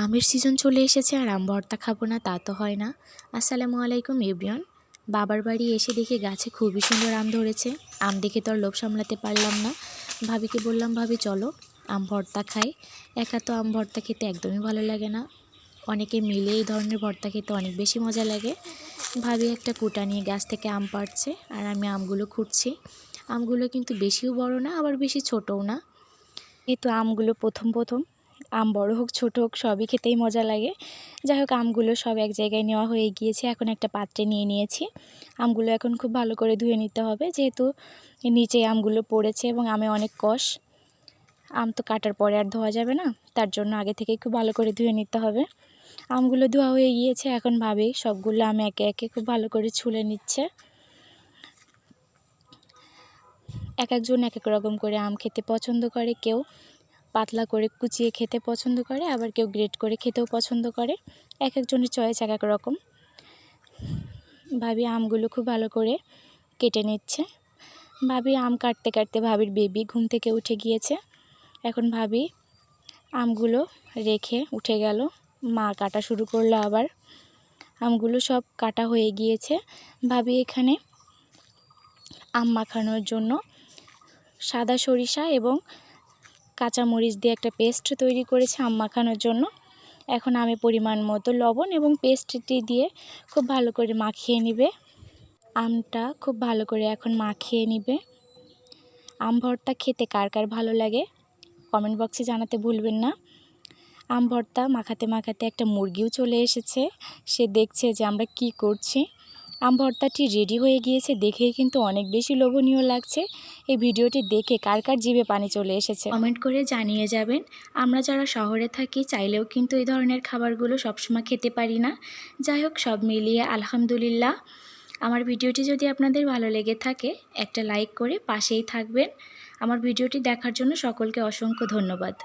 আমের সিজন চলে এসেছে আর আম ভর্তা খাবো না তা তো হয় না। আসসালামু আলাইকুম এভরিওয়ান। বাবার বাড়ি এসে দেখি গাছে খুবই সুন্দর আম ধরেছে। আম দেখে তো আর লোভ সামলাতে পারলাম না। ভাবিকে বললাম, ভাবি চলো আম ভর্তা খাই। একা তো আম ভর্তা খেতে একদমই ভালো লাগে না, অনেকে মিলে এই ধরনের ভর্তা খেতে অনেক বেশি মজা লাগে। ভাবি একটা কুটা নিয়ে গাছ থেকে আম পাড়ছে আর আমি আমগুলো খুঁটছি। আমগুলো কিন্তু বেশিও বড় না আবার বেশি ছোটও না। এই তো আমগুলো প্রথম আম বড় হোক ছোট হোক সবই খেতেই মজা লাগে। যাই হোক, আমগুলো সব এক জায়গায় নেওয়া হয়ে গিয়েছে, এখন একটা পাত্রে নিয়ে নিয়েছি। আমগুলো এখন খুব ভালো করে ধুয়ে নিতে হবে, যেহেতু নিচে আমগুলো পড়েছে এবং আমে অনেক কষ। আম তো কাটার পরে আর ধোয়া যাবে না, তার জন্য আগে থেকেই খুব ভালো করে ধুয়ে নিতে হবে। আমগুলো ধোয়া হয়ে গিয়েছে, এখন ভাবি সবগুলো আম একে একে খুব ভালো করে ছুলে নিচ্ছে। এক একজন এক এক রকম করে আম খেতে পছন্দ করে, কেউ পাতলা করে কুচিয়ে খেতে পছন্দ করে, আবার কেউ গ্রেট করে খেতেও পছন্দ করে। এক একজনের চয়েস এক এক রকম। ভাবি আমগুলো খুব ভালো করে কেটে নিচ্ছে। ভাবি আম কাটতে কাটতে ভাবির বেবি ঘুম থেকে উঠে গিয়েছে। এখন ভাবি আমগুলো রেখে উঠে গেল, মা কাটা শুরু করলো আবার। আমগুলো সব কাটা হয়ে গিয়েছে। ভাবি এখানে আম মাখানোর জন্য সাদা সরিষা এবং কাঁচামরিচ দিয়ে একটা পেস্ট তৈরি করেছে আম মাখানোর জন্য। এখন আমি পরিমাণ মতো লবণ এবং পেস্টটি দিয়ে খুব ভালো করে মাখিয়ে নিবে। আমটা খুব ভালো করে এখন মাখিয়ে নিবে। আম ভর্তা খেতে কার কার ভালো লাগে কমেন্ট বক্সে জানাতে ভুলবেন না। আম ভর্তা মাখাতে মাখাতে একটা মুরগিও চলে এসেছে, সে দেখছে যে আমরা কি করছি। আম ভর্তাটি রেডি হয়ে গিয়েছে, দেখেই কিন্তু অনেক বেশি লোভনীয় লাগছে। এই ভিডিওটি দেখে কার কার জিভে পানি চলে এসেছে কমেন্ট করে জানিয়ে যাবেন। আমরা যারা শহরে থাকি চাইলেও কিন্তু এই ধরনের খাবারগুলো সবসময় খেতে পারি না। যাই হোক, সব মিলিয়ে আলহামদুলিল্লাহ। আমার ভিডিওটি যদি আপনাদের ভালো লেগে থাকে একটা লাইক করে পাশেই থাকবেন। আমার ভিডিওটি দেখার জন্য সকলকে অসংখ্য ধন্যবাদ।